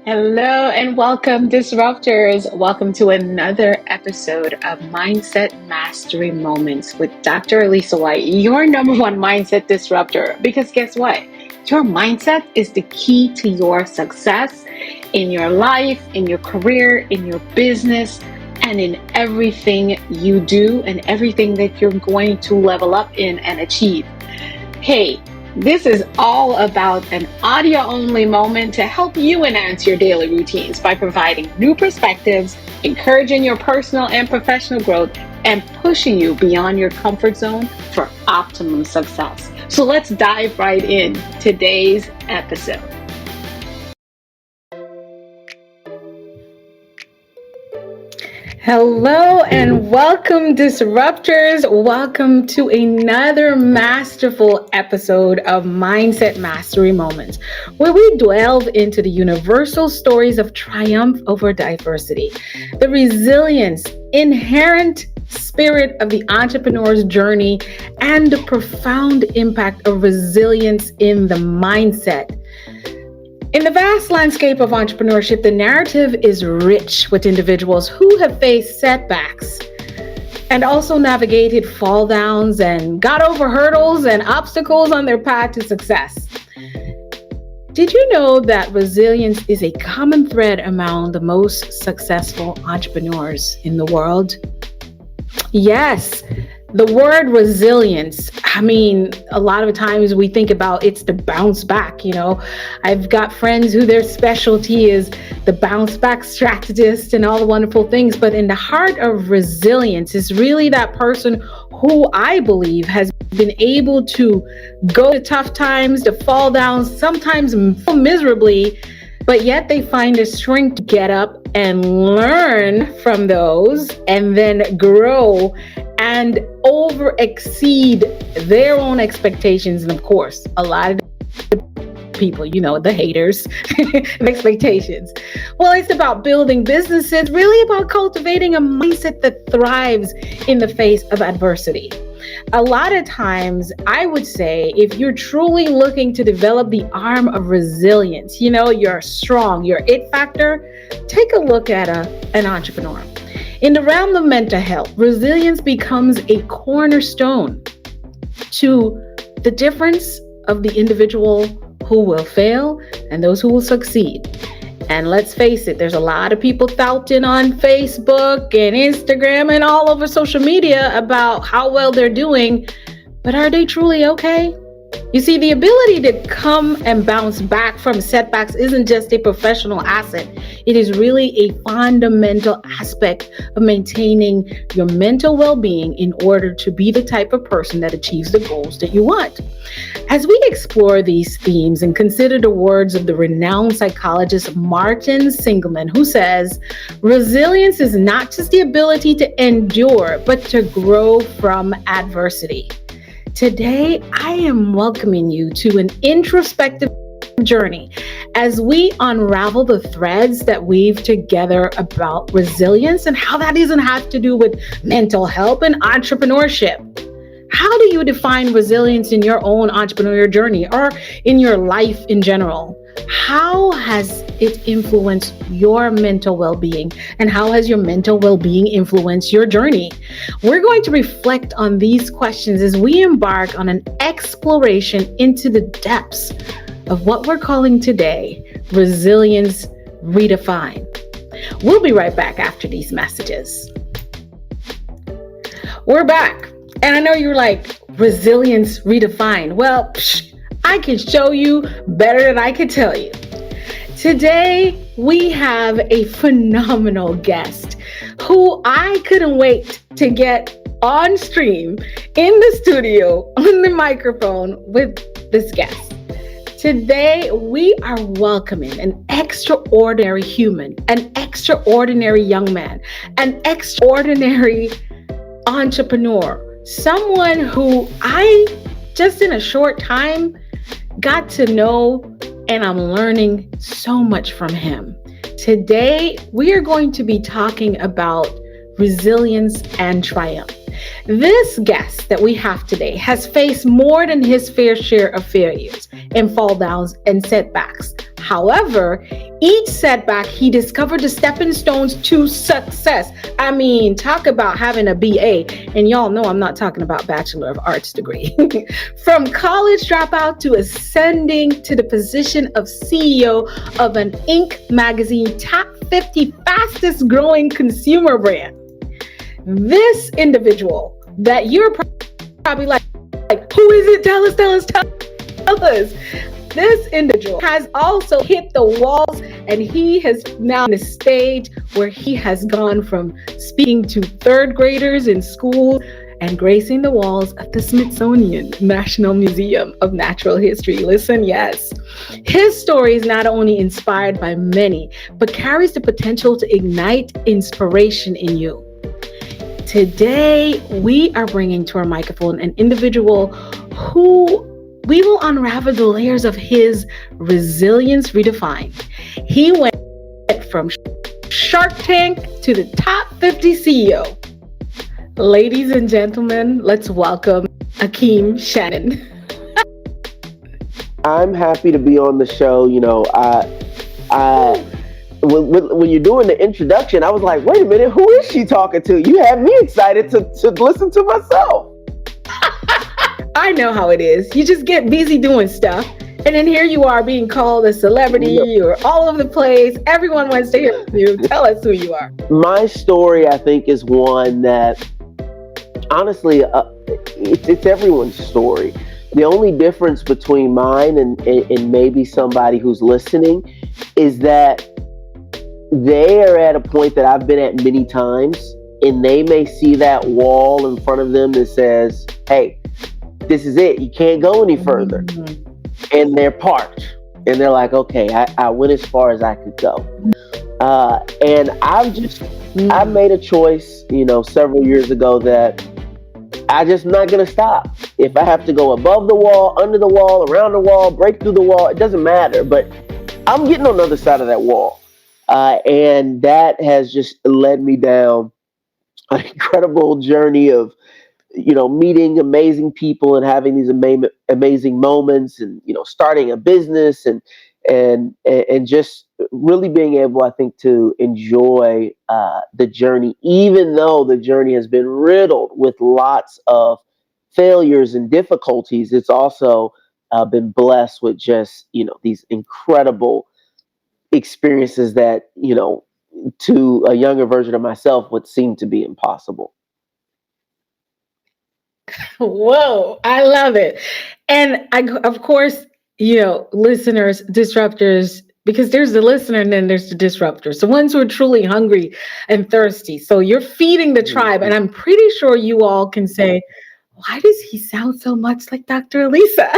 Hello and welcome, disruptors. Welcome to another episode of Mindset Mastery Moments with Dr. Alisa Whyte, your number one mindset disruptor. Because guess what? Your mindset is the key to your success in your life, in your career, in your business, and in everything you do and everything that you're going to level up in and achieve. Hey, this is all about an audio-only moment to help you enhance your daily routines by providing new perspectives, encouraging your personal and professional growth, and pushing you beyond your comfort zone for optimum success. So let's dive right in today's episode. Hello and welcome, disruptors. Welcome to another masterful episode of Mindset Mastery Moments, where we delve into the universal stories of triumph over diversity, the resilience, inherent spirit of the entrepreneur's journey, and the profound impact of resilience in the mindset. In the vast landscape of entrepreneurship, the narrative is rich with individuals who have faced setbacks and also navigated fall downs and got over hurdles and obstacles on their path to success. Did you know that resilience is a common thread among the most successful entrepreneurs in the world? Yes. The word resilience, a lot of times we think about it's the bounce back, I've got friends who their specialty is the bounce back strategist and all the wonderful things. But in the heart of resilience is really that person who I believe has been able to go to tough times, to fall down, sometimes miserably, but yet they find the strength to get up and learn from those and then grow and over exceed their own expectations. And of course, a lot of people, the haters, the expectations. Well, it's about building businesses, really about cultivating a mindset that thrives in the face of adversity. A lot of times, I would say, if you're truly looking to develop the arm of resilience, you're strong, your it factor, take a look at an entrepreneur. In the realm of mental health, resilience becomes a cornerstone to the difference of the individual who will fail and those who will succeed. And let's face it, there's a lot of people touting on Facebook and Instagram and all over social media about how well they're doing, but are they truly okay? You see, the ability to come and bounce back from setbacks isn't just a professional asset. It is really a fundamental aspect of maintaining your mental well-being in order to be the type of person that achieves the goals that you want. As we explore these themes and consider the words of the renowned psychologist Martin Seligman, who says, resilience is not just the ability to endure, but to grow from adversity. Today, I am welcoming you to an introspective journey as we unravel the threads that weave together about resilience and how that doesn't have to do with mental health and entrepreneurship. How do you define resilience in your own entrepreneurial journey or in your life in general? How has it influenced your mental well-being? And how has your mental well-being influenced your journey? We're going to reflect on these questions as we embark on an exploration into the depths of what we're calling today Resilience Redefined. We'll be right back after these messages. We're back. And I know you're like, Resilience Redefined. Well, I can show you better than I can tell you. Today, we have a phenomenal guest who I couldn't wait to get on stream in the studio on the microphone with this guest. Today, we are welcoming an extraordinary human, an extraordinary young man, an extraordinary entrepreneur, someone who I just in a short time got to know, and I'm learning so much from him. Today, we are going to be talking about resilience and triumph. This guest that we have today has faced more than his fair share of failures and fall downs and setbacks. However, each setback, he discovered the stepping stones to success. I mean, talk about having a BA. And y'all know I'm not talking about Bachelor of Arts degree. From college dropout to ascending to the position of CEO of an Inc. magazine top 50 fastest growing consumer brand. This individual that you're probably like, who is it? Tell us. This individual has also hit the walls, and he has now on a stage where he has gone from speaking to third graders in school and gracing the walls of the Smithsonian National Museum of Natural History. Listen, yes. His story is not only inspired by many, but carries the potential to ignite inspiration in you. Today, we are bringing to our microphone an individual who we will unravel the layers of his Resilience Redefined. He went from Shark Tank to the top 50 CEO. Ladies and gentlemen, let's welcome Akeem Shannon. I'm happy to be on the show. When you're doing the introduction, I was like, wait a minute, who is she talking to? You have me excited to listen to myself. I know how it is. You just get busy doing stuff. And then here you are being called a celebrity. You're all over the place. Everyone wants to hear from you. Tell us who you are. My story, I think, is one that, honestly, it's everyone's story. The only difference between mine and maybe somebody who's listening is that they are at a point that I've been at many times, and they may see that wall in front of them that says, hey, this is it. You can't go any further. Mm-hmm. And they're parked. And they're like, okay, I went as far as I could go. And I made a choice, several years ago that I'm just not going to stop. If I have to go above the wall, under the wall, around the wall, break through the wall, it doesn't matter. But I'm getting on the other side of that wall. And that has just led me down an incredible journey of meeting amazing people and having these amazing moments, and starting a business and just really being able, I think, to enjoy the journey, even though the journey has been riddled with lots of failures and difficulties. It's also been blessed with just these incredible experiences that to a younger version of myself would seem to be impossible. Whoa, I love it. And of course, listeners, disruptors, because there's the listener and then there's the disruptors, the ones who are truly hungry and thirsty. So you're feeding the tribe. And I'm pretty sure you all can say, why does he sound so much like Dr. Alisa?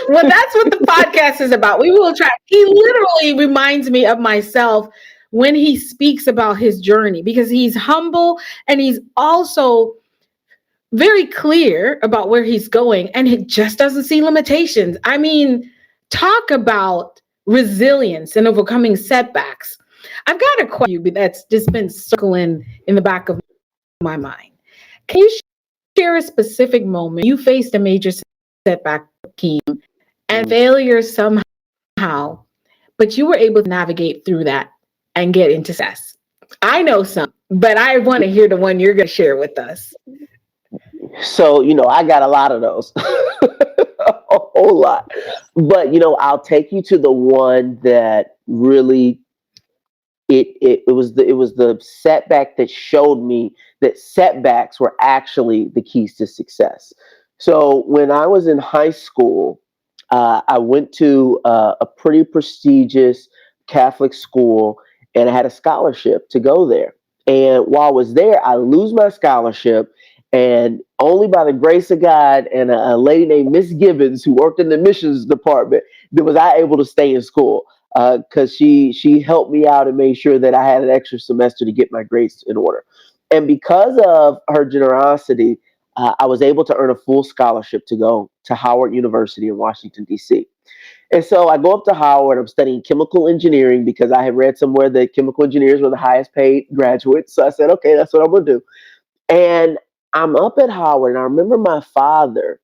Well, that's what the podcast is about. We will try. He literally reminds me of myself when he speaks about his journey, because he's humble and he's also very clear about where he's going, and he just doesn't see limitations. I mean, talk about resilience and overcoming setbacks. I've got a question that's just been circling in the back of my mind. Can you share a specific moment you faced a major setback, Akeem, and failure somehow, but you were able to navigate through that and get into success? I know some, but I want to hear the one you're going to share with us. So, I got a lot of those, a whole lot. But, I'll take you to the one that really, it was the setback that showed me that setbacks were actually the keys to success. So when I was in high school, I went to a pretty prestigious Catholic school, and I had a scholarship to go there. And while I was there, I lose my scholarship. And only by the grace of God and a lady named Miss Gibbons, who worked in the missions department, was I able to stay in school, because she helped me out and made sure that I had an extra semester to get my grades in order. And because of her generosity, I was able to earn a full scholarship to go to Howard University in Washington, D.C. And so I go up to Howard. I'm studying chemical engineering because I had read somewhere that chemical engineers were the highest paid graduates. So I said, okay, that's what I'm going to do. And I'm up at Howard, and I remember my father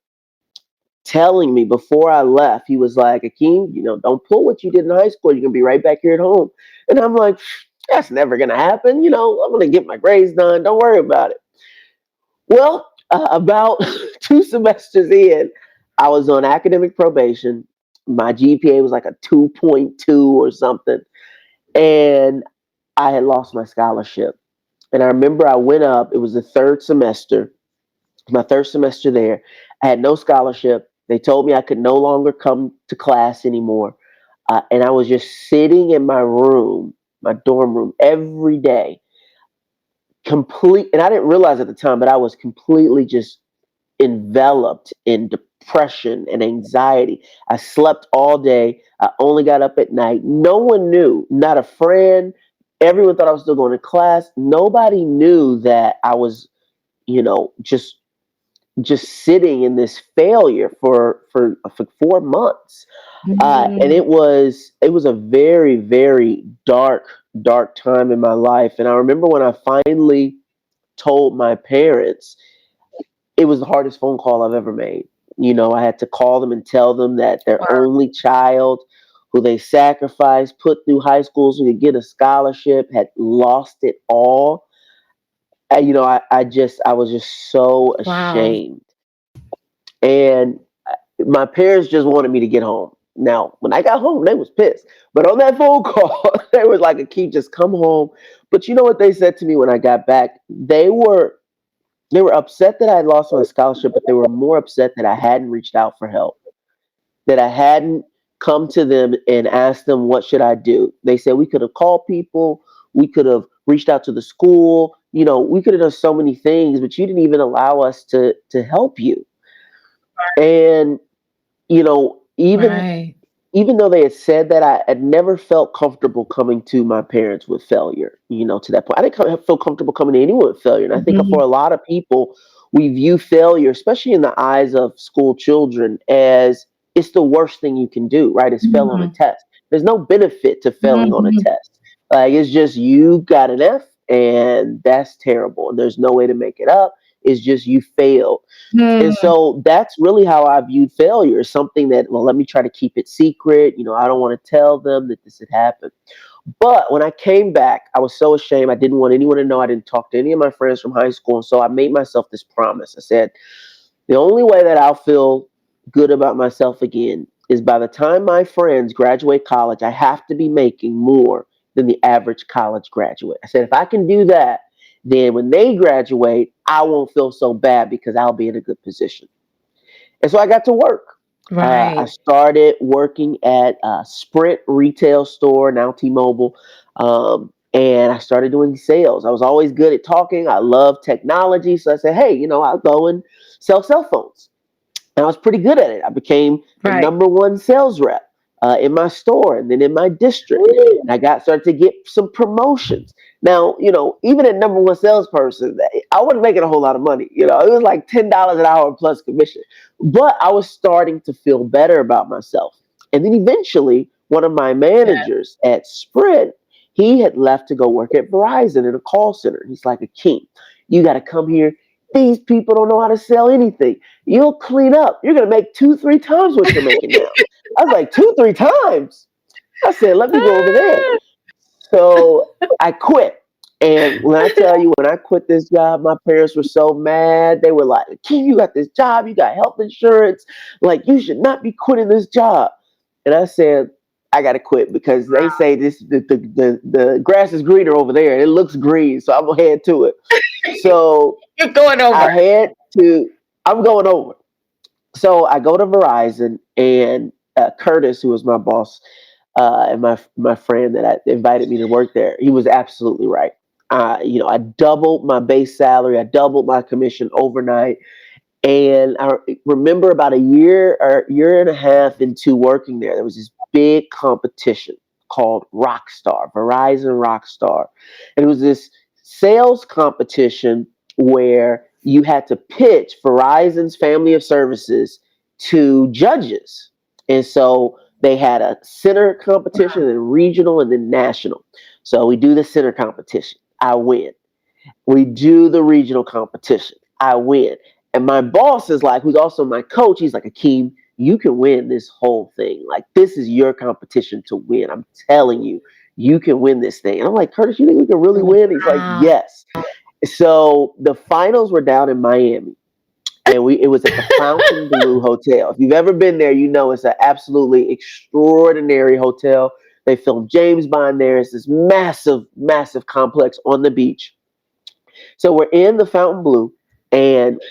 telling me before I left, he was like, Akeem, don't pull what you did in high school. You're going to be right back here at home. And I'm like, that's never going to happen. I'm going to get my grades done. Don't worry about it. Well, about 2 semesters in, I was on academic probation. My GPA was like a 2.2 or something. And I had lost my scholarship. And I remember I went up, it was the third semester, my third semester there. I had no scholarship. They told me I could no longer come to class anymore. And I was just sitting in my room, my dorm room, every day, complete. And I didn't realize at the time, but I was completely just enveloped in depression and anxiety. I slept all day. I only got up at night. No one knew, not a friend. Everyone thought I was still going to class. Nobody knew that I was, just sitting in this failure for 4 months. And Mm. it was a very, very dark time in my life. And I remember when I finally told my parents, it was the hardest phone call I've ever made. I had to call them and tell them that their Wow. only child, who they sacrificed, put through high school so he could get a scholarship, had lost it all. And, I was just so Wow. ashamed. And my parents just wanted me to get home. Now, when I got home, they was pissed. But on that phone call, they was like, Akeem, just come home. But you know what they said to me when I got back? They were upset that I had lost my scholarship, but they were more upset that I hadn't reached out for help, that I hadn't come to them and asked them, what should I do? They said we could have called people, we could have reached out to the school, we could have done so many things, but you didn't even allow us to help you. And Right. even though they had said that, I had never felt comfortable coming to my parents with failure, to that point. I didn't feel comfortable coming to anyone with failure. And I think for Mhm. a lot of people, we view failure, especially in the eyes of school children, as it's the worst thing you can do, right? It's fail on a Mhm. test. There's no benefit to failing on a Mhm. test. Like, it's just you got an F and that's terrible. And there's no way to make it up. It's just you failed. And Mm. so that's really how I viewed failure, something that, well, let me try to keep it secret. I don't want to tell them that this had happened. But when I came back, I was so ashamed. I didn't want anyone to know. I didn't talk to any of my friends from high school. And so I made myself this promise. I said, the only way that I'll feel good about myself again is by the time my friends graduate college, I have to be making more than the average college graduate. I said, if I can do that, then when they graduate, I won't feel so bad because I'll be in a good position. And so I got to work. I Right. started working at a Sprint retail store, now T-Mobile, and I started doing sales. I was always good at talking. I love technology, so I said, "Hey, I'll go and sell cell phones." And I was pretty good at it. I became the Right. number one sales rep in my store and then in my district. And I started to get some promotions. Now, even at number one salesperson, I wasn't making a whole lot of money. It was like $10 an hour plus commission. But I was starting to feel better about myself. And then eventually, one of my Yeah. managers at Sprint, he had left to go work at Verizon in a call center. He's like, Akeem, you got to come here. These people don't know how to sell anything. You'll clean up. You're gonna make 2, 3 times what you're making now. I was like, 2, 3 times. I said, let me go over there. Ah. So I quit. And when I tell you, when I quit this job, my parents were so mad. They were like, King, you got this job, you got health insurance. Like, you should not be quitting this job. And I said, I gotta quit because they say the grass is greener over there and it looks green. So I'm gonna head to it. So You're going I over. had to, I'm going over. So I go to Verizon, and Curtis, who was my boss, and my friend that invited me to work there, he was absolutely right. I doubled my base salary, I doubled my commission overnight, and I remember about a year or year and a half into working there was this big competition called Rockstar, Verizon Rockstar. And it was this sales competition where you had to pitch Verizon's family of services to judges. And so they had a center competition and regional and then national. So we do the center competition. I win. We do the regional competition. I win. And my boss is like, who's also my coach, he's like, Akeem, you can win this whole thing. Like, this is your competition to win. I'm telling you, you can win this thing. And I'm like, Curtis, you think we can really win? He's like, Wow. yes. So the finals were down in Miami. And it was at the Fontainebleau Hotel. If you've ever been there, you know it's an absolutely extraordinary hotel. They filmed James Bond there. It's this massive, massive complex on the beach. So we're in the Fontainebleau, and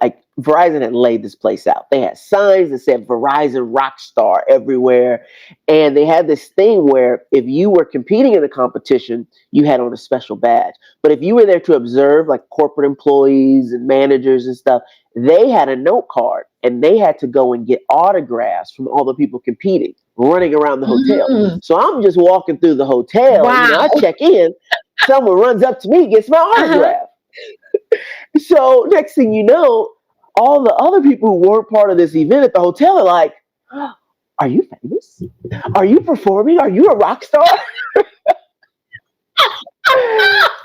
like Verizon had laid this place out. They had signs that said Verizon Rockstar everywhere. And they had this thing where if you were competing in a competition, you had on a special badge. But if you were there to observe, like corporate employees and managers and stuff, they had a note card and they had to go and get autographs from all the people competing, running around the hotel. Mm. So I'm just walking through the hotel. Wow. You know, I check in, someone runs up to me, gets my autograph. So next thing you know, all the other people who weren't part of this event at the hotel are like, are you famous? Are you performing? Are you a rock star?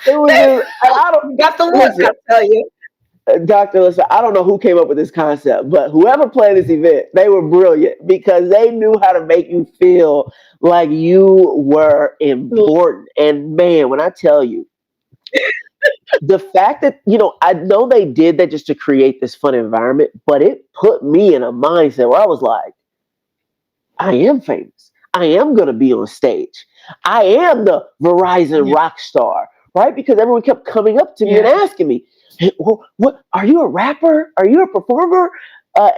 It was just, I don't Got the look, listen, I tell you. Dr. Alyssa, I don't know who came up with this concept, but whoever planned this event, they were brilliant because they knew how to make you feel like you were important. And man, when I tell you, the fact that, you know, I know they did that just to create this fun environment, but it put me in a mindset where I was like, I am famous. I am going to be on stage. I am the Verizon rock star, right? Because everyone kept coming up to me and asking me, hey, what, are you a rapper? Are you a performer?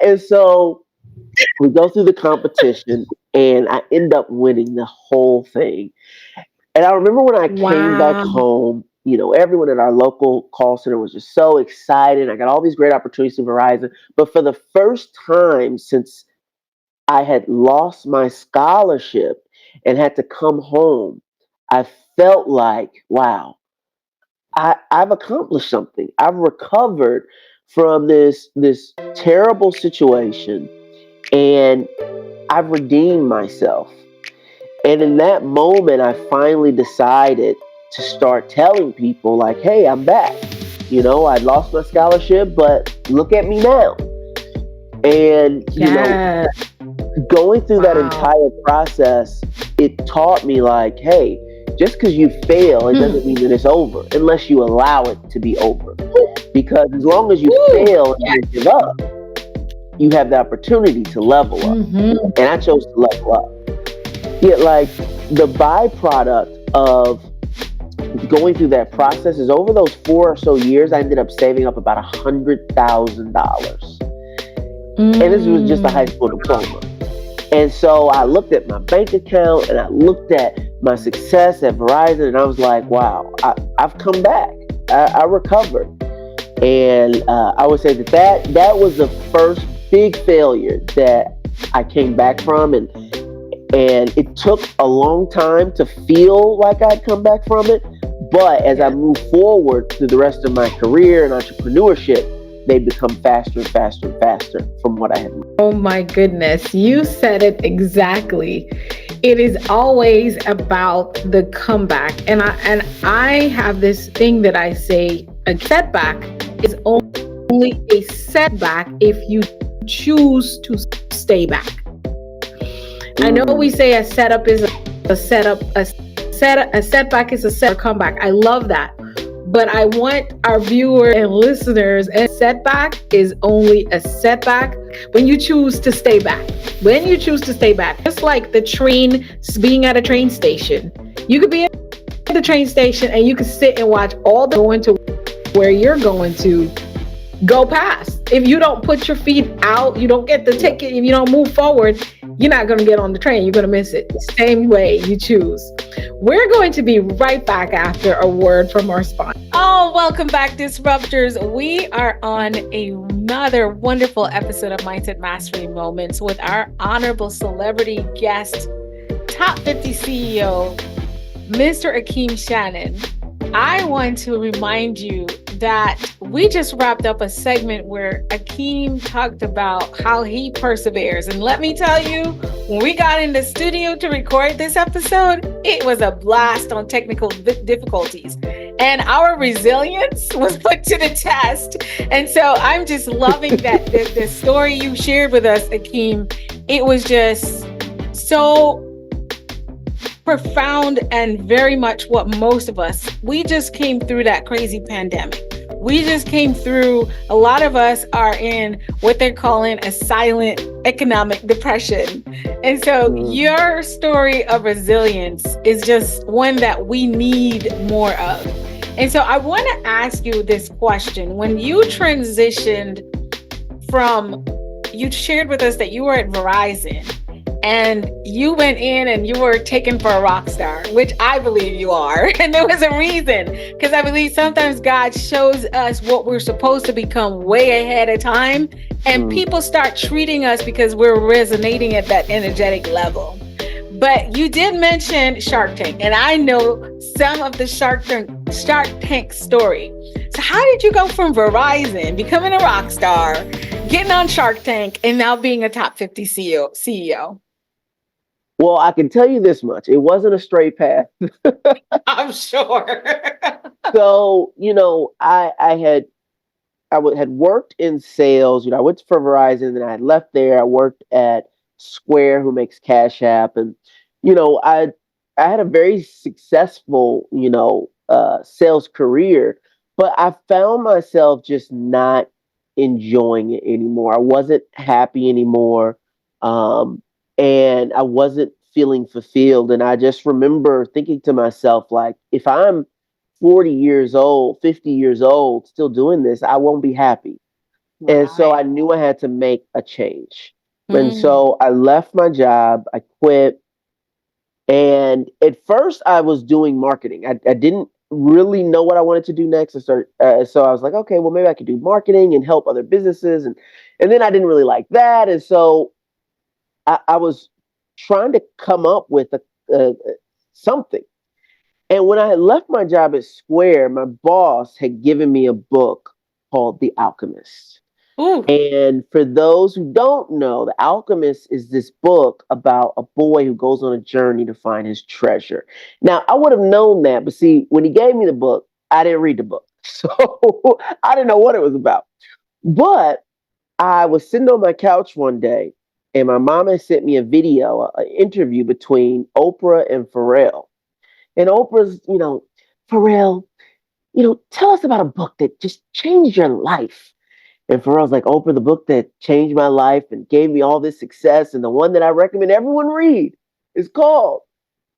And so we go through the competition and I end up winning the whole thing. And I remember when I came back home, you know, everyone at our local call center was just so excited. I got all these great opportunities to Verizon. But for the first time since I had lost my scholarship and had to come home, I felt like, wow, I've accomplished something. I've recovered from this terrible situation and I've redeemed myself. And in that moment, I finally decided to start telling people like, hey, I'm back. You know, I lost my scholarship, but look at me now. And, you know, going through that entire process, it taught me like, hey, just because you fail, it doesn't mean that it's over unless you allow it to be over. Because as long as you fail and give up, you have the opportunity to level up. And I chose to level up. Yet, like, the byproduct of going through that process is over those 4 or so years, I ended up saving up about $100,000. And this was just a high school diploma. And so I looked at my bank account and I looked at my success at Verizon and I was like, wow, I've come back. I recovered. And I would say that was the first big failure that I came back from. And it took a long time to feel like I'd come back from it. But as I moved forward through the rest of my career and entrepreneurship, they become faster and faster and faster from what I had. Oh my goodness, you said it exactly. It is always about the comeback. And I have this thing that I say, a setback is only a setback if you choose to stay back. I know we say a setup is a setup, a setback is a set or comeback. I love that. But I want our viewers and listeners, a setback is only a setback when you choose to stay back. When you choose to stay back, just like the train, being at a train station. You could be at the train station and you could sit and watch all the going to where you're going to go past. If you don't put your feet out, you don't get the ticket, if you don't move forward, you're not going to get on the train. You're going to miss it. Same way you choose. We're going to be right back after a word from our sponsor. Oh, welcome back, Disruptors. We are on another wonderful episode of Mindset Mastery Moments with our honorable celebrity guest, Top 50 CEO, Mr. Akeem Shannon. I want to remind you that we just wrapped up a segment where Akeem talked about how he perseveres. And let me tell you, when we got in the studio to record this episode, it was a blast on technical difficulties. and our resilience was put to the test. And so I'm just loving that the story you shared with us, Akeem. It was just so profound and very much what most of us, we just came through that crazy pandemic. We just came through, a lot of us are in what they're calling a silent economic depression. And so your story of resilience is just one that we need more of. And so I want to ask you this question. When you transitioned from, you shared with us that you were at Verizon, and you went in and you were taken for a rock star, which I believe you are. And there was a reason, because I believe sometimes God shows us what we're supposed to become way ahead of time. And people start treating us because we're resonating at that energetic level. But you did mention Shark Tank, and I know some of the Shark Tank story. So how did you go from Verizon, becoming a rock star, getting on Shark Tank, and now being a top 50 CEO? Well, I can tell you this much. It wasn't a straight path. I'm sure. So, I had worked in sales. I went for Verizon, and I had left there. I worked at Square, who makes Cash App, and I had a very successful sales career, but I found myself just not enjoying it anymore. I wasn't happy anymore. And I wasn't feeling fulfilled. And I just remember thinking to myself, like, if I'm 40 years old, 50 years old, still doing this, I won't be happy. Right. And so I knew I had to make a change. And so I left my job, I quit. And at first I was doing marketing. I didn't really know what I wanted to do next. So I was like, okay, well, maybe I could do marketing and help other businesses. And then I didn't really like that. And so I was trying to come up with something. And when I had left my job at Square, my boss had given me a book called The Alchemist. Ooh. And for those who don't know, The Alchemist is this book about a boy who goes on a journey to find his treasure. Now, I would have known that, but see, when he gave me the book, I didn't read the book. So I didn't know what it was about. But I was sitting on my couch one day, and my mama sent me a video, an interview between Oprah and Pharrell. And Oprah's, Pharrell, tell us about a book that just changed your life. And Pharrell's like, Oprah, the book that changed my life and gave me all this success, and the one that I recommend everyone read, is called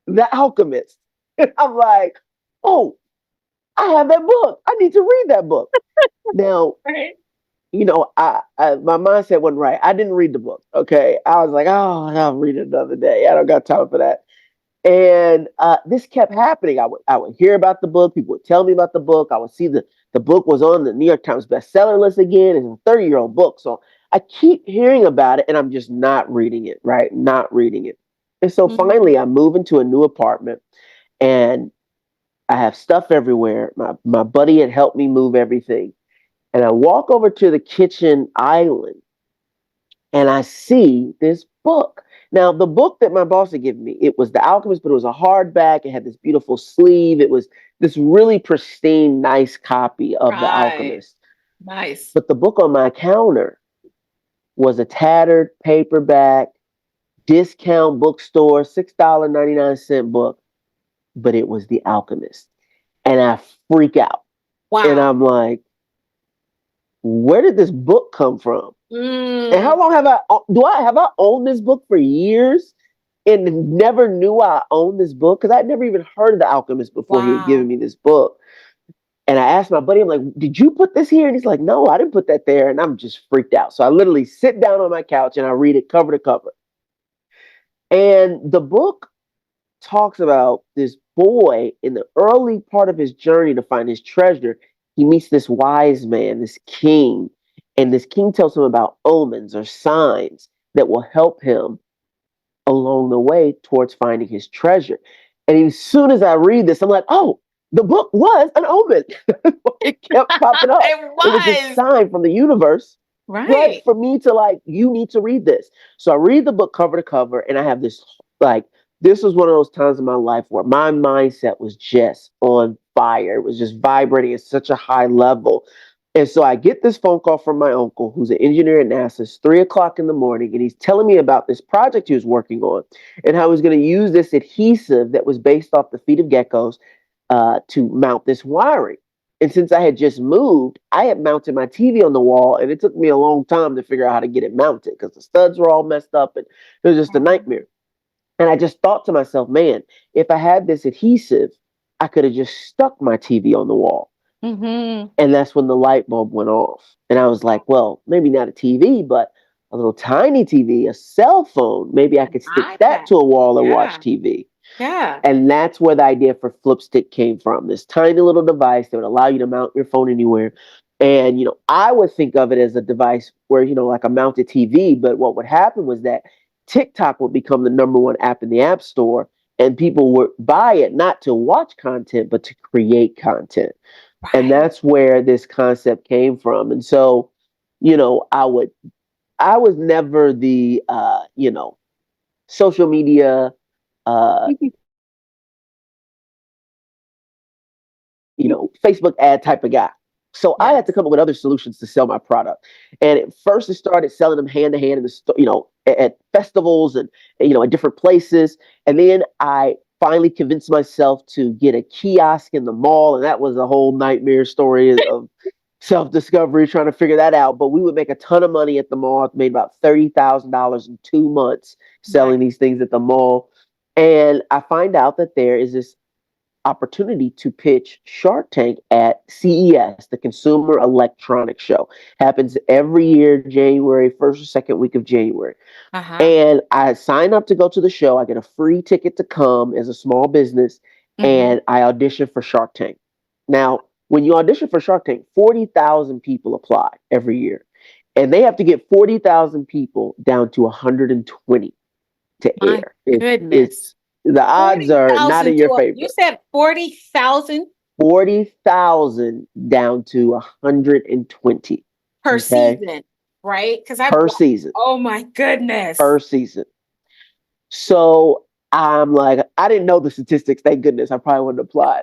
The Alchemist. And I'm like, oh, I have that book. I need to read that book. Now, right. My mindset wasn't right. I didn't read the book. Okay. I was like, oh, I'll read it another day. I don't got time for that. And this kept happening. I would hear about the book. People would tell me about the book. I would see the book was on the New York Times bestseller list again. It's a 30-year-old book. So I keep hearing about it, and I'm just not reading it, right? Not reading it. And so finally I move into a new apartment, and I have stuff everywhere. My buddy had helped me move everything. And I walk over to the kitchen island, and I see this book. Now, the book that my boss had given me, it was The Alchemist, but it was a hardback. It had this beautiful sleeve. It was this really pristine, nice copy of The Alchemist. Nice. But the book on my counter was a tattered paperback, discount bookstore, $6.99 book. But it was The Alchemist. And I freak out. Wow. And I'm like, where did this book come from? And how long have I owned this book for years and never knew I owned this book? Because I'd never even heard of The Alchemist before he had given me this book. And I asked my buddy, I'm like, did you put this here? And he's like, no, I didn't put that there. And I'm just freaked out. So I literally sit down on my couch and I read it cover to cover. And the book talks about this boy in the early part of his journey to find his treasure. He meets this wise man, this king, and this king tells him about omens or signs that will help him along the way towards finding his treasure. And as soon as I read this, I'm like, oh, the book was an omen. It kept popping up. It was a sign from the universe, right? For me to you need to read this. So I read the book cover to cover, and I have this, this was one of those times in my life where my mindset was just on fire. It was just vibrating at such a high level. And so I get this phone call from my uncle, who's an engineer at NASA. It's 3 o'clock in the morning, and he's telling me about this project he was working on and how he's going to use this adhesive that was based off the feet of geckos to mount this wiring. And since I had just moved, I had mounted my TV on the wall, and it took me a long time to figure out how to get it mounted because the studs were all messed up, and it was just a nightmare. And I just thought to myself, man, if I had this adhesive, I could have just stuck my TV on the wall. Mm-hmm. And that's when the light bulb went off. And I was like, well, maybe not a TV, but a little tiny TV, a cell phone. Maybe I could stick that to a wall and watch TV. Yeah. And that's where the idea for Flipstick came from. This tiny little device that would allow you to mount your phone anywhere. And, I would think of it as a device where, like a mounted TV. But what would happen was that TikTok would become the #1 app in the App Store. And people would buy it not to watch content, but to create content. Right. And that's where this concept came from. And so, I was never the, social media, Facebook ad type of guy. So I had to come up with other solutions to sell my product. And at first, I started selling them hand to hand in the at festivals and at different places. And then I finally convinced myself to get a kiosk in the mall, and that was a whole nightmare story of self-discovery, trying to figure that out. But we would make a ton of money at the mall. I made about $30,000 in 2 months selling these things at the mall. And I find out that there is this opportunity to pitch Shark Tank at CES, the Consumer Electronics Show. Happens every year, January, first or second week of January. And I sign up to go to the show. I get a free ticket to come as a small business, and I audition for Shark Tank. Now, when you audition for Shark Tank, 40,000 people apply every year, and they have to get 40,000 people down to 120 to air. Goodness. The odds are not in your favor. You said 40,000? 40,000 down to 120. Per season, right? Per season. Oh my goodness. Per season. So I'm like, I didn't know the statistics. Thank goodness. I probably wouldn't apply.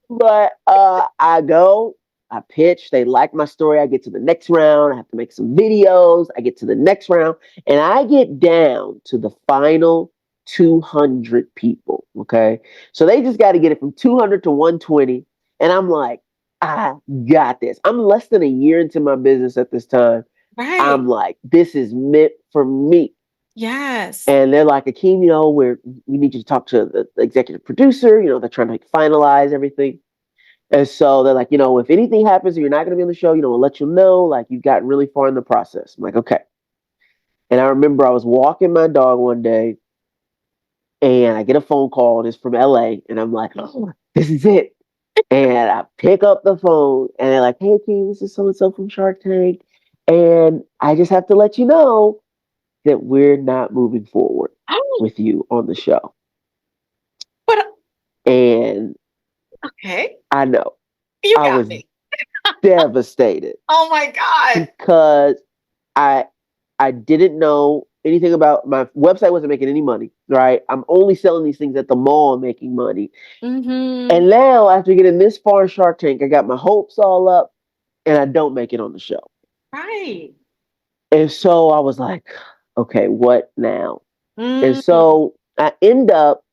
But I go, I pitch, they like my story. I get to the next round. I have to make some videos. I get to the next round, and I get down to the final 200 people. Okay. So they just got to get it from 200 to 120. And I'm like, I got this. I'm less than a year into my business at this time. Right. I'm like, this is meant for me. Yes. And they're like, Akeem, we need you to talk to the executive producer. They're trying to finalize everything. And so they're like, if anything happens and you're not going to be on the show, we'll let you know. Like, you've gotten really far in the process. I'm like, okay. And I remember I was walking my dog one day, and I get a phone call, and it's from LA, and I'm like, oh, this is it. And I pick up the phone, and they're like, hey, Akeem, this is so-and-so from Shark Tank. And I just have to let you know that we're not moving forward with you on the show. And okay. I know. I was devastated. Oh my God. Because I didn't know anything about, my website wasn't making any money, right? I'm only selling these things at the mall and making money. And now, after getting this far in Shark Tank, I got my hopes all up, and I don't make it on the show. Right. And so I was like, okay, what now? And so I end up,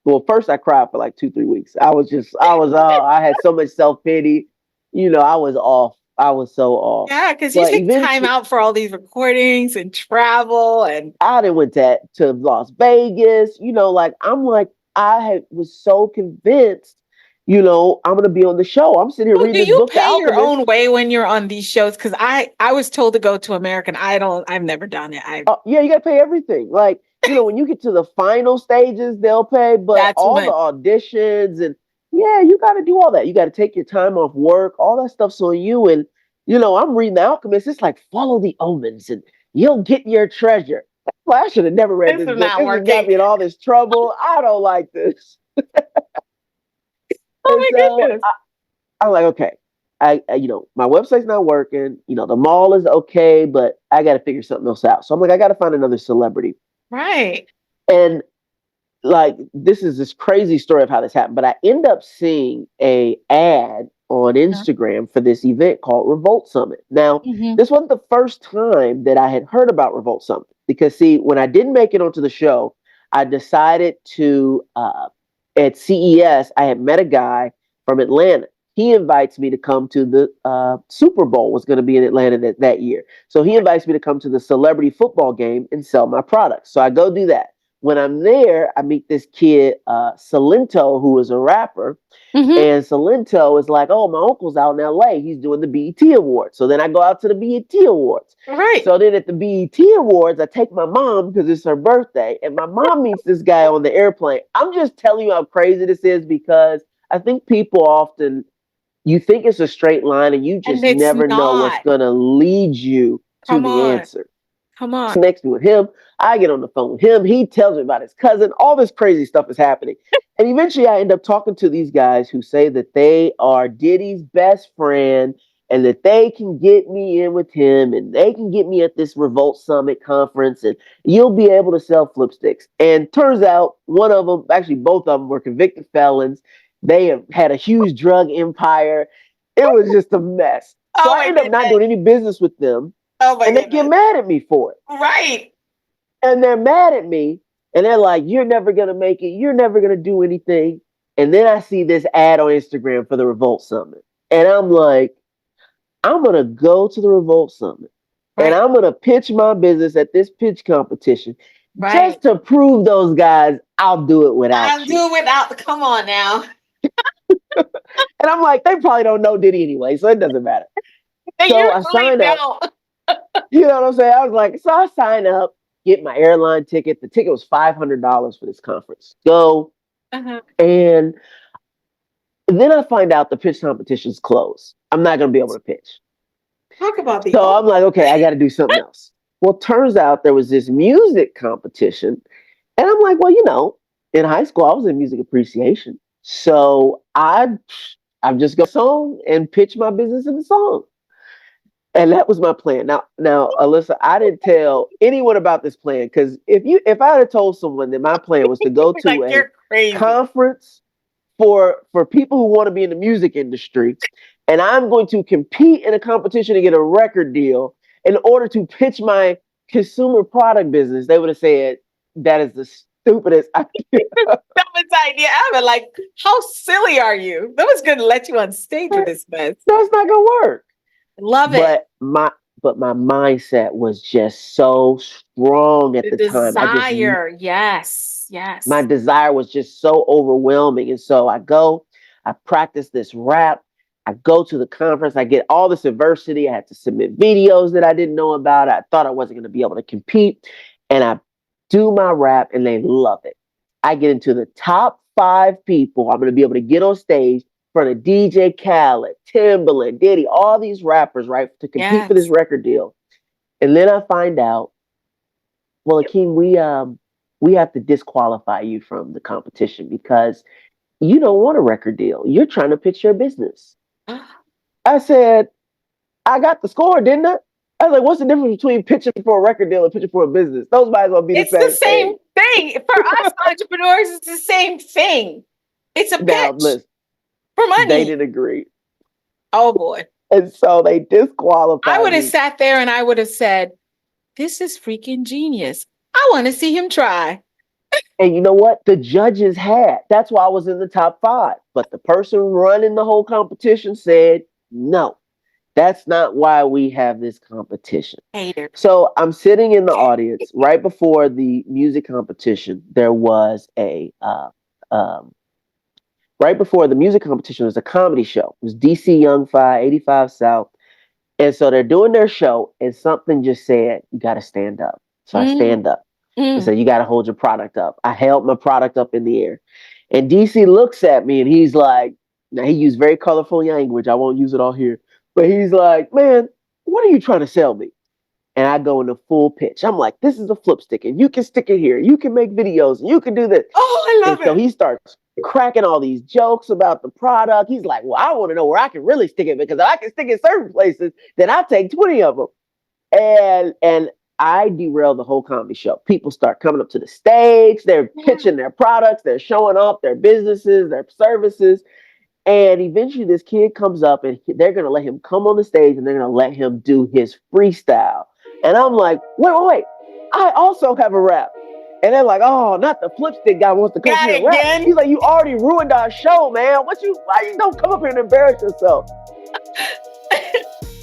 well, first I cried for like 2-3 weeks. I had so much self-pity. I was off. I was so off. Yeah, because you take time out for all these recordings and travel, and I done went to Las Vegas. I was so convinced, I'm gonna be on the show. I'm sitting here reading this book. Do you pay your own way when you're on these shows? Because I was told to go to American Idol. I've never done it. Yeah, you gotta pay everything. Like, when you get to the final stages, they'll pay, but the auditions and you got to do all that. You got to take your time off work. All that stuff's on you. And, I'm reading The Alchemist. It's like, follow the omens and you'll get your treasure. Well, I should have never read this book. This has got me in all this trouble. I don't like this. Oh my goodness. I'm like, okay, I my website's not working. The mall is okay, but I got to figure something else out. So I'm like, I got to find another celebrity. Right. And like this is this crazy story of how this happened, but I end up seeing a ad on Instagram for this event called Revolt Summit. Now, Mm-hmm. this wasn't the first time that I had heard about Revolt Summit because, see, when I didn't make it onto the show, I decided to at CES. I had met a guy from Atlanta. He invites me to come to the Super Bowl was going to be in Atlanta that year. So he invites me to come to the Celeberty football game and sell my products. So I go do that. When I'm there, I meet this kid, Salento, who is a rapper. Mm-hmm. And Salento is like, oh, my uncle's out in LA. He's doing the BET Awards. So then I go out to the BET Awards. Right. So then at the BET Awards, I take my mom because it's her birthday. And my mom meets this guy on the airplane. I'm just telling you how crazy this is because I think people often, you think it's a straight line and you just And it's never know what's not. going to lead you to Come the on. answer. Come on. Next to with him, I get on the phone with him. He tells me about his cousin. All this crazy stuff is happening. And eventually I end up talking to these guys who say that they are Diddy's best friend and that they can get me in with him and they can get me at this Revolt Summit conference and you'll be able to sell flip sticks. And turns out one of them, actually both of them were convicted felons. They have had a huge drug empire. It was just a mess. So Oh I my end up not goodness. doing any business with them. Oh my And they get goodness. mad at me for it. Right. And they're mad at me. And they're like, you're never going to make it. You're never going to do anything. And then I see this ad on Instagram for the Revolt Summit. And I'm like, I'm going to go to the Revolt Summit. Right. And I'm going to pitch my business at this pitch competition Right. just to prove those guys I'll do it without I'll you. do it without. Come on now. And I'm like, they probably don't know Diddy anyway, so it doesn't matter. They So I usually signed up. don't. You know what I'm saying? I was like, so I sign up, get my airline ticket. The ticket was $500 for this conference. Go. Uh-huh. And then I find out the pitch competition's closed. I'm not going to be able to pitch. Talk about the. So I'm like, okay, I got to do something else. Well, turns out there was this music competition. And I'm like, well, you know, in high school, I was in music appreciation. So I'm just going to song and pitch my business in the song. And that was my plan. Now, Alyssa, I didn't tell anyone about this plan because if I had told someone that my plan was to go to Like, a you're crazy. conference for people who want to be in the music industry, and I'm going to compete in a competition to get a record deal in order to pitch my consumer product business, they would have said that is the stupidest idea. Dumbest idea ever. Like, how silly are you? No one's going to let you on stage with this mess. That's not gonna work. Love it. But my mindset was just so strong at the time. Desire. Yes. My desire was just so overwhelming. And so I practice this rap. I go to the conference. I get all this adversity. I had to submit videos that I didn't know about. I thought I wasn't going to be able to compete. And I do my rap and they love it. I get into the top 5 people. I'm going to be able to get on stage in front of DJ Khaled, Timbaland, Diddy, all these rappers, right, to compete for this record deal. And then I find out, well, Akeem, we have to disqualify you from the competition because you don't want a record deal. You're trying to pitch your business. I said, I got the score, didn't I? I was like, what's the difference between pitching for a record deal and pitching for a business? Those might as well be the same thing. It's the same thing. For us entrepreneurs, it's the same thing. It's a pitch. Now, listen, for money. They didn't agree. Oh, boy. And so they disqualified I would have me. sat there and I would have said, this is freaking genius. I want to see him try. And you know what? The judges had. That's why I was in the top 5. But the person running the whole competition said, no, that's not why we have this competition. Hater. So I'm sitting in the audience right before the music competition. There was right before the music competition was a comedy show. It was DC Young 5, 85 South. And so they're doing their show and something just said, you got to stand up. So I stand up. And so you got to hold your product up. I held my product up in the air. And DC looks at me and he's like, now he used very colorful language. I won't use it all here. But he's like, man, what are you trying to sell me? And I go into full pitch. I'm like, this is a flip stick and you can stick it here. You can make videos and you can do this. Oh, I love it. So he starts cracking all these jokes about the product. He's like, well, I want to know where I can really stick it because if I can stick it certain places, then I'll take 20 of them. And I derailed the whole comedy show. People start coming up to the stage. They're pitching their products. They're showing off their businesses, their services. And eventually this kid comes up and they're going to let him come on the stage and they're going to let him do his freestyle. And I'm like, wait. I also have a rap. And they're like, oh, not the flipstick guy wants to come here and rap. He's like, you already ruined our show, man. Why you don't come up here and embarrass yourself?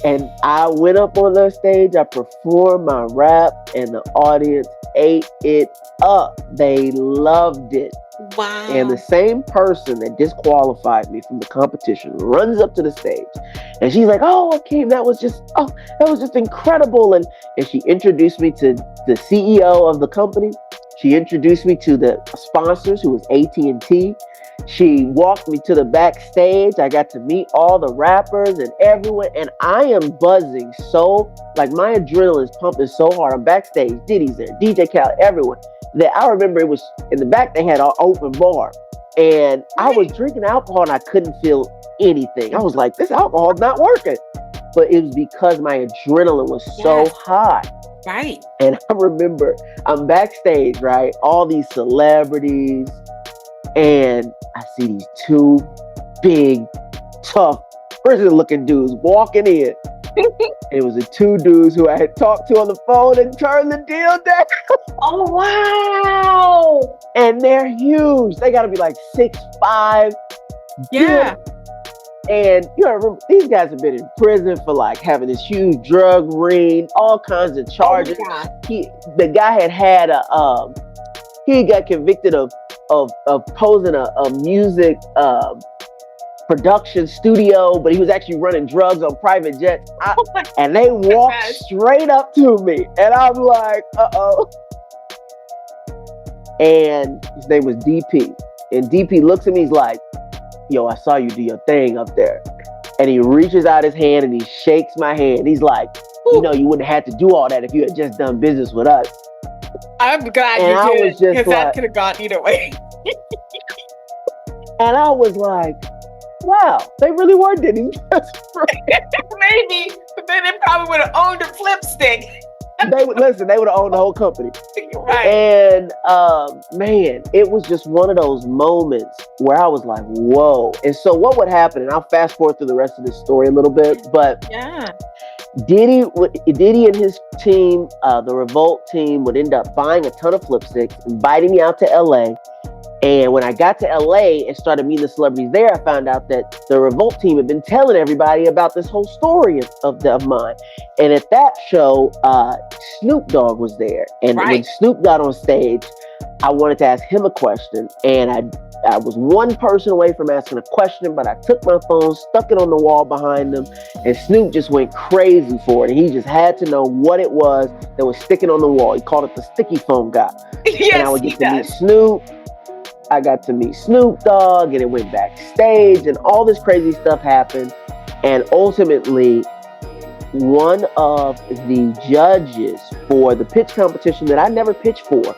And I went up on the stage, I performed my rap, and the audience ate it up. They loved it. Wow. And the same person that disqualified me from the competition runs up to the stage and she's like, oh, Akeem, that was just incredible. And she introduced me to the CEO of the company. She introduced me to the sponsors, who was AT&T. She walked me to the backstage. I got to meet all the rappers and everyone. And I am buzzing so, like, my adrenaline is pumping so hard. I'm backstage. Diddy's there, DJ Khaled, everyone. That I remember it was in the back, they had an open bar. And I was drinking alcohol and I couldn't feel anything. I was like, this alcohol's not working. But it was because my adrenaline was so high. Right. And I remember I'm backstage, right? All these celebrities. And I see these two big, tough, prison-looking dudes walking in. It was the two dudes who I had talked to on the phone and turned the deal down. Oh, wow. And they're huge. They got to be like 6'5". Yeah. And you gotta remember, these guys have been in prison for like having this huge drug ring, all kinds of charges. Oh, the guy had he got convicted of posing a music production studio, but he was actually running drugs on private jets. And they walked straight up to me, and I'm like, uh-oh. And his name was DP. And DP looks at me, he's like, yo, I saw you do your thing up there. And he reaches out his hand and he shakes my hand. He's like, you know, you wouldn't have to do all that if you had just done business with us. I'm glad you did, because that could have gone either way. And I was like, wow, they really were Diddy's best friend. Maybe, but then they probably would have owned a flip stick. They would have owned the whole company. Right. And man, it was just one of those moments where I was like, whoa. And so what would happen, and I'll fast forward through the rest of this story a little bit, but Diddy and his team, the Revolt team, would end up buying a ton of flip sticks, inviting me out to LA. And when I got to LA and started meeting the celebrities there, I found out that the Revolt team had been telling everybody about this whole story of mine. And at that show, Snoop Dogg was there. And when Snoop got on stage, I wanted to ask him a question. And I was one person away from asking a question, but I took my phone, stuck it on the wall behind him, and Snoop just went crazy for it. And he just had to know what it was that was sticking on the wall. He called it the sticky phone guy. Yes, and I would get to meet Snoop. I got to meet Snoop Dogg, and it went backstage, and all this crazy stuff happened. And ultimately, one of the judges for the pitch competition that I never pitched for,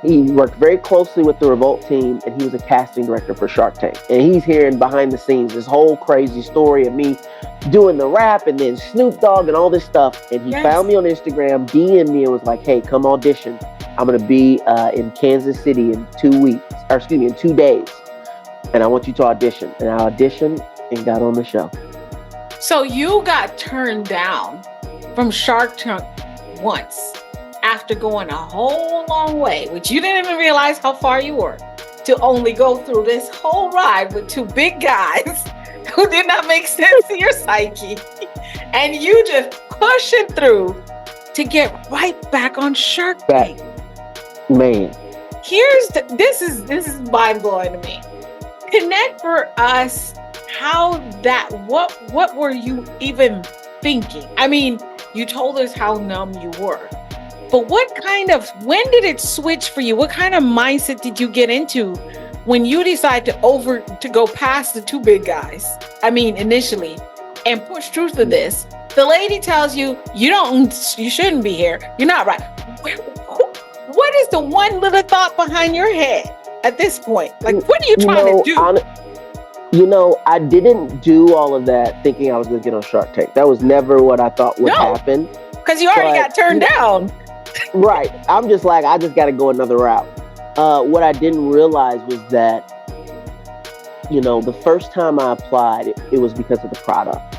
he worked very closely with the Revolt team, and he was a casting director for Shark Tank. And he's hearing behind the scenes this whole crazy story of me doing the rap and then Snoop Dogg and all this stuff. And he found me on Instagram, DM'd me, and was like, hey, come audition. I'm going to be in Kansas City in 2 days. And I want you to audition. And I auditioned and got on the show. So you got turned down from Shark Tank once after going a whole long way, which you didn't even realize how far you were, to only go through this whole ride with two big guys who did not make sense to your psyche. And you just pushing through to get right back on Shark Tank. Man, this is mind blowing to me. Connect for us what were you even thinking? I mean, you told us how numb you were, but when did it switch for you? What kind of mindset did you get into when you decide to go past the two big guys? I mean, initially, and push through to this. The lady tells you you shouldn't be here. You're not right. What is the one little thought behind your head at this point? Like, what are you trying to do? I didn't do all of that thinking I was going to get on Shark Tank. That was never what I thought would happen. Because you already got turned down. Right. I'm just like, I just got to go another route. What I didn't realize was that, the first time I applied, it was because of the product.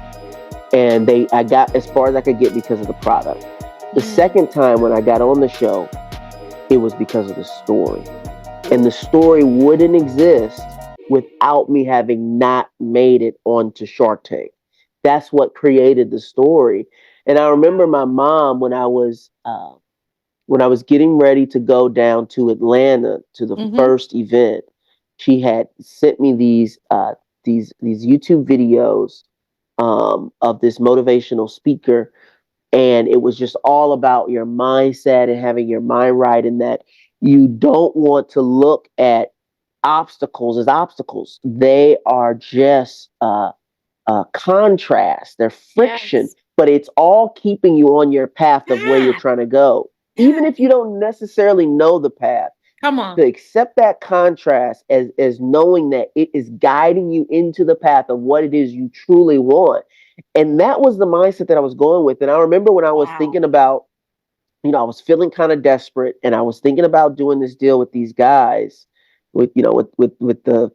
And I got as far as I could get because of the product. The second time when I got on the show, it was because of the story. And the story wouldn't exist without me having not made it onto Shark Tank. That's what created the story. And I remember my mom when I was getting ready to go down to Atlanta to the first event. She had sent me these YouTube videos of this motivational speaker, and it was just all about your mindset and having your mind right, and that you don't want to look at obstacles as obstacles. They are just contrast, they're friction, but it's all keeping you on your path of where you're trying to go. Even if you don't necessarily know the path, Come on. to accept that contrast as knowing that it is guiding you into the path of what it is you truly want. And that was the mindset that I was going with. And I remember when I was thinking about, I was feeling kind of desperate, and I was thinking about doing this deal with these guys, with the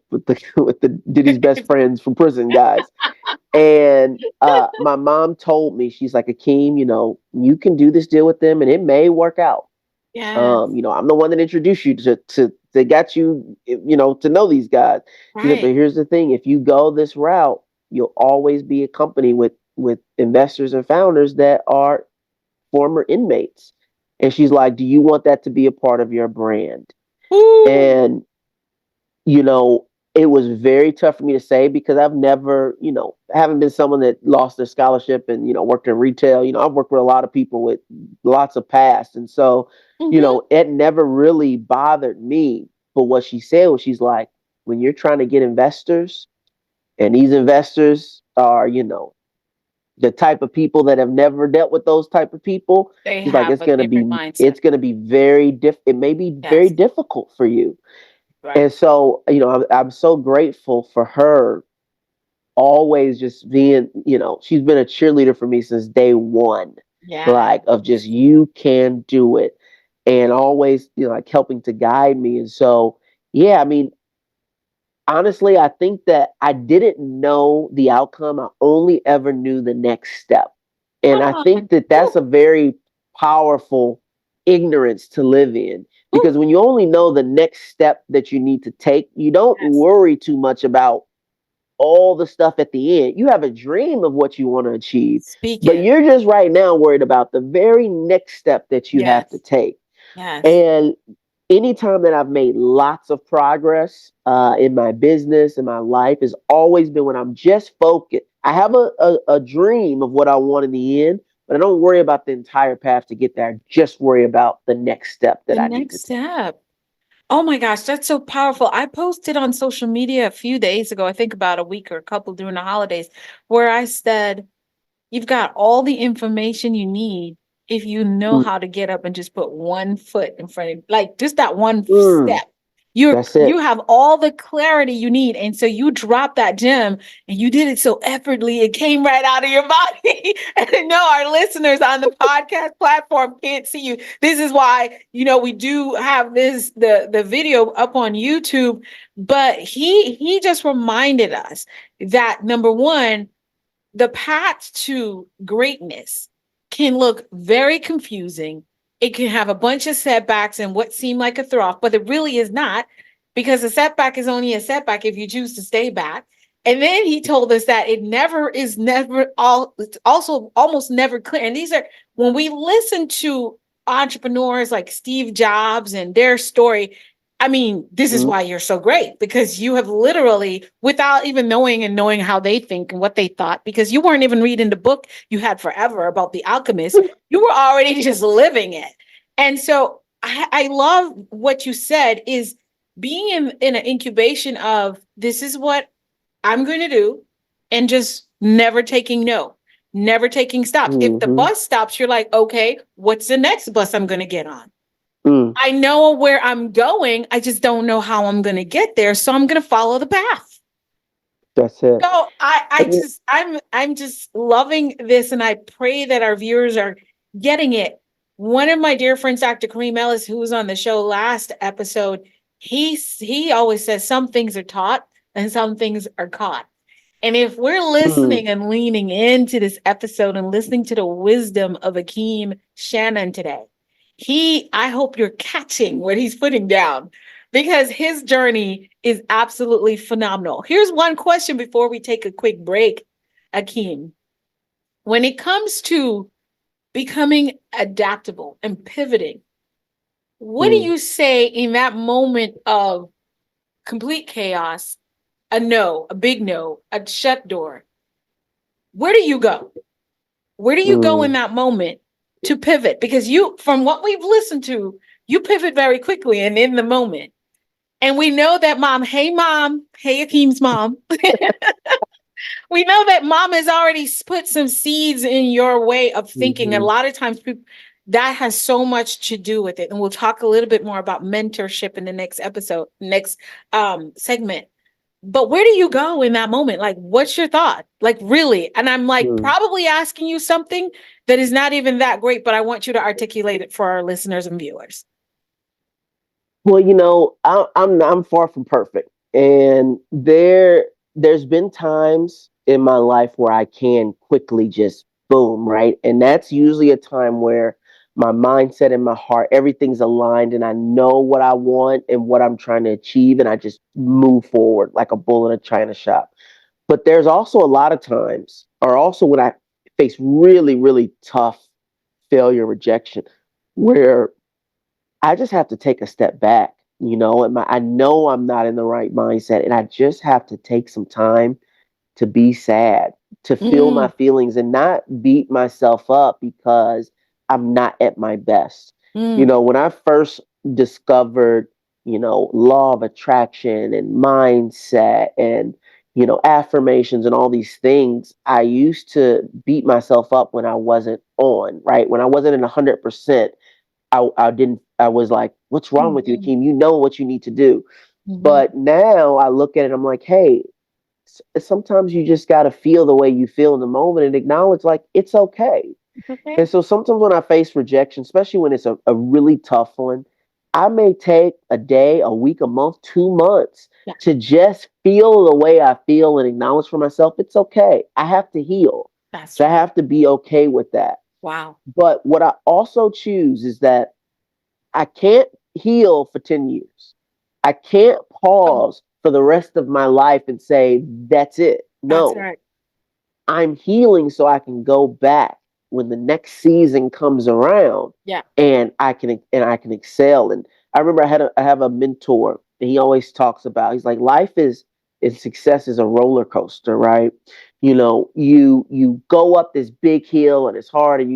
Diddy's best friends from prison guys. And my mom told me, she's like, Akeem, you can do this deal with them and it may work out. I'm the one that introduced you to that got you, to know these guys. She said, but here's the thing: if you go this route, you'll always be accompanied with investors and founders that are former inmates. And she's like, do you want that to be a part of your brand? Ooh. And it was very tough for me to say, because I've never, haven't been someone that lost their scholarship and, worked in retail. I've worked with a lot of people with lots of past. And so, it never really bothered me. But what she said was, she's like, when you're trying to get investors, and these investors are, the type of people that have never dealt with those type of people, she's like, it's going to be very it may be very difficult for you. Right. And so, I'm so grateful for her always just being, she's been a cheerleader for me since day one. Yeah. Like, of just, you can do it. And always, like, helping to guide me. And so, yeah, I mean, honestly, I think that I didn't know the outcome. I only ever knew the next step. And I think that that's a very powerful ignorance to live in. Because when you only know the next step that you need to take, you don't worry too much about all the stuff at the end. You have a dream of what you want to achieve, but you're just right now worried about the very next step that you have to take. Yes. And anytime that I've made lots of progress in my business and my life, has always been when I'm just focused. I have a dream of what I want in the end, but I don't worry about the entire path to get there. I just worry about the next step that I need to take. Oh my gosh, that's so powerful. I posted on social media a few days ago, I think about a week or a couple during the holidays, where I said, you've got all the information you need if you know how to get up and just put one foot in front of, like, just that one step. You have all the clarity you need. And so you dropped that gem and you did it so effortlessly. It came right out of your body. And I know our listeners on the podcast platform can't see you. This is why, we do have the video up on YouTube, but he just reminded us that, number one, the path to greatness can look very confusing. It can have a bunch of setbacks and what seem like a throw off, but it really is not, because a setback is only a setback if you choose to stay back. And then he told us that it's also almost never clear. And these are, when we listen to entrepreneurs like Steve Jobs and their story, I mean, this is why you're so great, because you have literally, without even knowing how they think and what they thought, because you weren't even reading the book you had forever about the alchemist, you were already just living it. And so I love what you said, is being in an incubation of, this is what I'm going to do, and just never taking no, never taking stops. If the bus stops, you're like, okay, what's the next bus I'm going to get on? I know where I'm going. I just don't know how I'm going to get there. So I'm going to follow the path. That's it. So I'm just loving this. And I pray that our viewers are getting it. One of my dear friends, Dr. Kareem Ellis, who was on the show last episode, he always says some things are taught and some things are caught. And if we're Mm, listening and leaning into this episode and listening to the wisdom of Akeem Shannon today, I hope you're catching what he's putting down because his journey is absolutely phenomenal. Here's one question before we take a quick break, Akeem. When it comes to becoming adaptable and pivoting, what do mm, you say in that moment of complete chaos, a no, a big no, a shut door? Where do you go? Where do you go in mm. that moment to pivot? Because from what we've listened to, you pivot very quickly and in the moment. And we know that mom, hey, Akeem's mom. We know that mom has already put some seeds in your way of thinking. A Mhm, lot of times that has so much to do with it. And we'll talk a little bit more about mentorship in the next episode, next segment. But where do you go in that moment? Like, what's your thought? Like, really? And I'm like, mm. probably asking you something that is not even that great, but I want you to articulate it for our listeners and viewers. Well, I'm far from perfect, and there's been times in my life where I can quickly just boom, right, and that's usually a time where my mindset and my heart, everything's aligned, and I know what I want and what I'm trying to achieve, and I just move forward like a bull in a china shop. But there's also a lot of times, or also when I face really, really tough failure, rejection, where I just have to take a step back, and I know I'm not in the right mindset, and I just have to take some time to be sad, to feel my Mm, feelings and not beat myself up because I'm not at my best. mm, When I first discovered, law of attraction and mindset and, affirmations and all these things, I used to beat myself up when I wasn't on, right? When I wasn't in 100%. I didn't, I was like, what's wrong with you, mhm, Akeem? You know what you need to do. mhm. But now I look at it, I'm like, hey, sometimes you just got to feel the way you feel in the moment and acknowledge like it's okay. Okay. And so sometimes when I face rejection, especially when it's a really tough one, I may take a day, a week, a month, 2 months Yeah, to just feel the way I feel and acknowledge for myself it's okay. I have to heal. that's So I right. have to be okay with that. Wow. But what I also choose is that I can't heal for 10 years. I can't Oh, pause for the rest of my life and say, that's it. that's No, right. I'm healing so I can go back when the next season comes around Yeah. and I can excel. And I remember I have a mentor and he always talks about, he's like, life is success is a roller coaster, right? You go up this big hill and it's hard and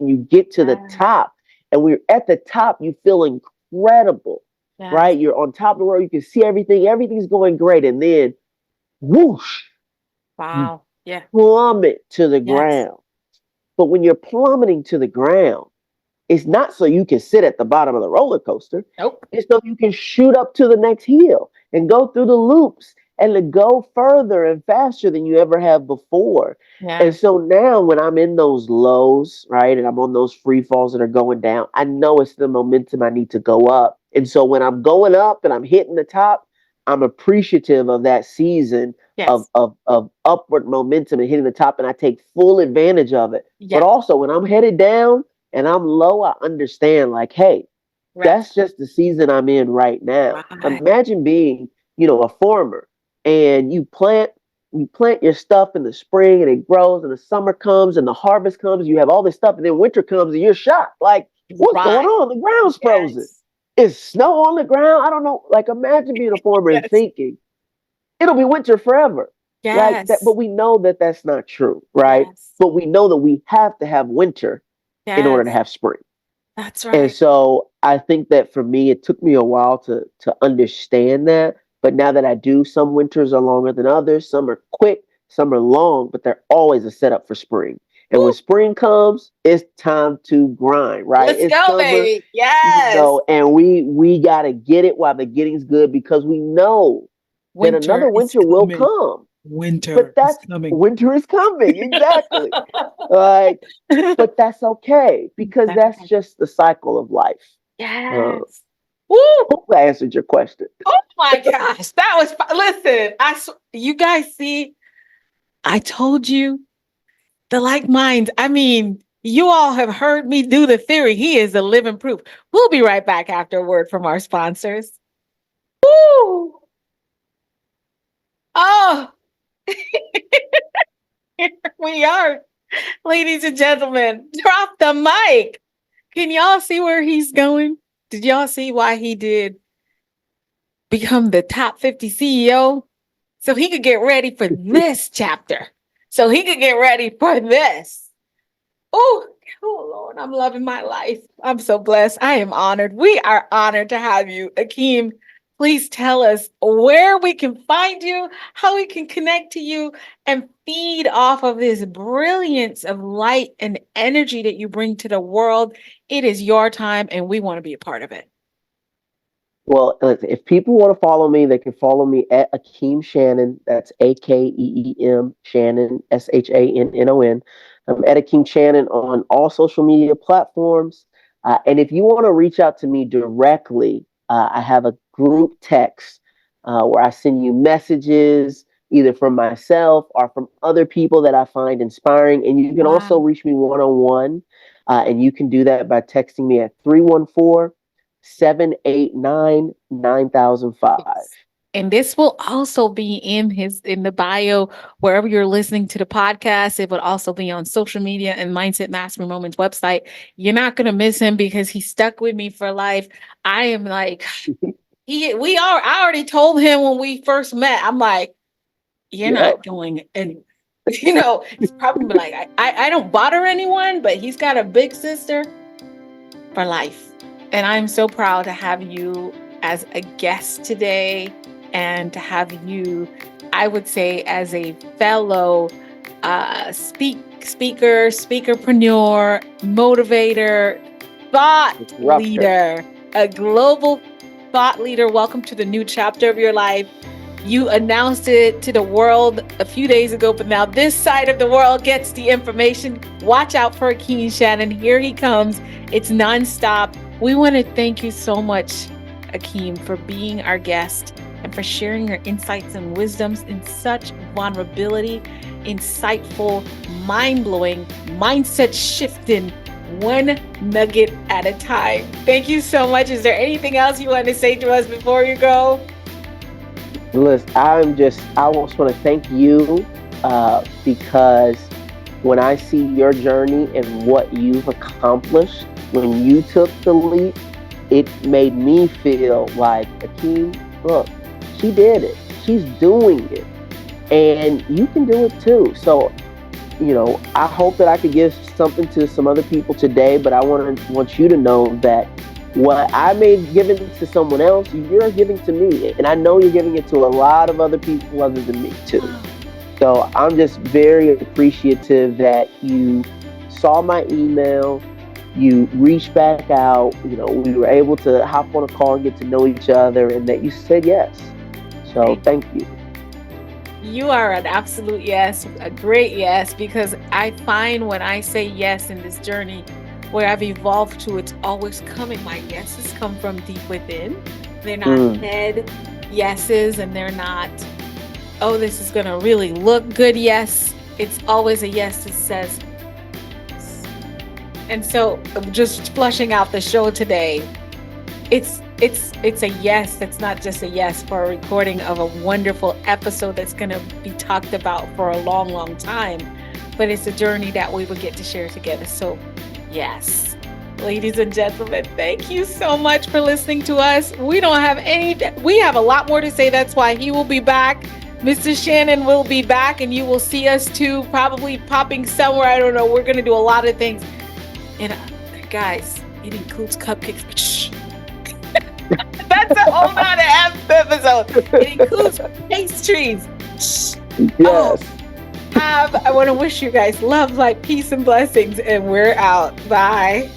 you get to the Yeah. top, and when you're at the top you feel incredible, Yes. right? You're on top of the world, you can see everything, everything's going great, and then whoosh, you Wow. Yeah. plummet to the Yes. ground. But when you're plummeting to the ground, it's not so you can sit at the bottom of the roller coaster. Nope. It's so you can shoot up to the next hill and go through the loops and to go further and faster than you ever have before. Yeah. And so now when I'm in those lows, right, and I'm on those free falls that are going down, I know it's the momentum I need to go up. And so when I'm going up and I'm hitting the top, I'm appreciative of that season of, Yes. of, of upward momentum and hitting the top, and I take full advantage of it. But Yes. also when I'm headed down and I'm low, I understand like, hey, Rest. that's just the season I'm in right now. Right. Imagine being, a farmer, and you plant your stuff in the spring and it grows, and the summer comes and the harvest comes, you have all this stuff, and then winter comes and you're shocked. Like, what's going Right. on? The ground's frozen. Yes. Is snow on the ground? I don't know. Like, imagine being a farmer and Yes. thinking it'll be winter forever. Like that, Yes. but we know that that's not true, right? Yes. But we know that we have to have winter in order to Yes. have spring. That's And right. so I think that for me, it took me a while to understand that. But now that I do, some winters are longer than others. Some are quick, some are long, but they're always a setup for spring. And when Woo. spring comes, it's time to grind, right? Let's It's go, summer, baby. Yes. and we gotta get it while the getting's good, because we know that Winter another is winter will coming. come. Winter But is that's coming. winter is coming. Exactly. Like, but that's okay because That's that's okay. just the cycle of life. Yes. Hope I answered your question. Oh my gosh, that was listen. You guys see, I told you the like minds. I mean, you all have heard me do the theory. He is the living proof. We'll be right back after a word from our sponsors. Woo! Oh, here we are, ladies and gentlemen. Drop the mic. Can y'all see where he's going? Did y'all see why he did become the top 50 CEO? So he could get ready for this chapter. So he could get ready for this. Oh, Lord, I'm loving my life. I'm so blessed. I am honored. We are honored to have you. Akeem, please tell us where we can find you, how we can connect to you, and feed off of this brilliance of light and energy that you bring to the world. It is your time, and we want to be a part of it. Well, listen, if people want to follow me, they can follow me at Akeem Shannon. That's Akeem Shannon, Shannon. I'm at Akeem Shannon on all social media platforms. And if you want to reach out to me directly, I have a group text where I send you messages either from myself or from other people that I find inspiring. And you can also Wow. reach me one on one. And you can do that by texting me at 314-789-9005. And this will also be in the bio wherever you're listening to the podcast. It would also be on social media and Mindset Mastery Moments website. You're not gonna miss him because he stuck with me for life. I am like, I already told him when we first met, I'm like, you're Yep. not going and he's probably like, I don't bother anyone, but he's got a big sister for life. And I'm so proud to have you as a guest today and to have you, I would say, as a fellow speakerpreneur, motivator, thought leader, a global thought leader. Welcome to the new chapter of your life. You announced it to the world a few days ago, but now this side of the world gets the information. Watch out for Akeem Shannon. Here he comes. It's nonstop. We want to thank you so much, Akeem, for being our guest and for sharing your insights and wisdoms in such vulnerability, insightful, mind-blowing, mindset-shifting, one nugget at a time. Thank you so much. Is there anything else you want to say to us before you go? Listen, I just want to thank you because when I see your journey and what you've accomplished, when you took the leap, it made me feel like, Akeem, look, she did it. She's doing it. And you can do it too. So, I hope that I could give something to some other people today, but I want you to know that what I may give it to someone else, you're giving to me. And I know you're giving it to a lot of other people other than me too. So I'm just very appreciative that you saw my email, you reached back out, we were able to hop on a call and get to know each other, and that you said yes. So thank you. You are an absolute yes, a great yes, because I find when I say yes in this journey, where I've evolved to, it's always coming. My yeses come from deep within. They're not head yeses, and they're not, oh, this is going to really look good. Yes. It's always a yes that says yes. And so just flushing out the show today, it's a yes that's not just a yes for a recording of a wonderful episode that's going to be talked about for a long, long time, but it's a journey that we will get to share together. So yes, ladies and gentlemen, thank you so much for listening to us. We have a lot more to say. That's why he will be back. Mr. Shannon will be back, and you will see us too, probably popping somewhere. I don't know. We're going to do a lot of things. And guys, it includes cupcakes. Shh. That's a whole nother episode. It includes pastries. Shh. Yes. I want to wish you guys love, light, peace, and blessings, and we're out. Bye.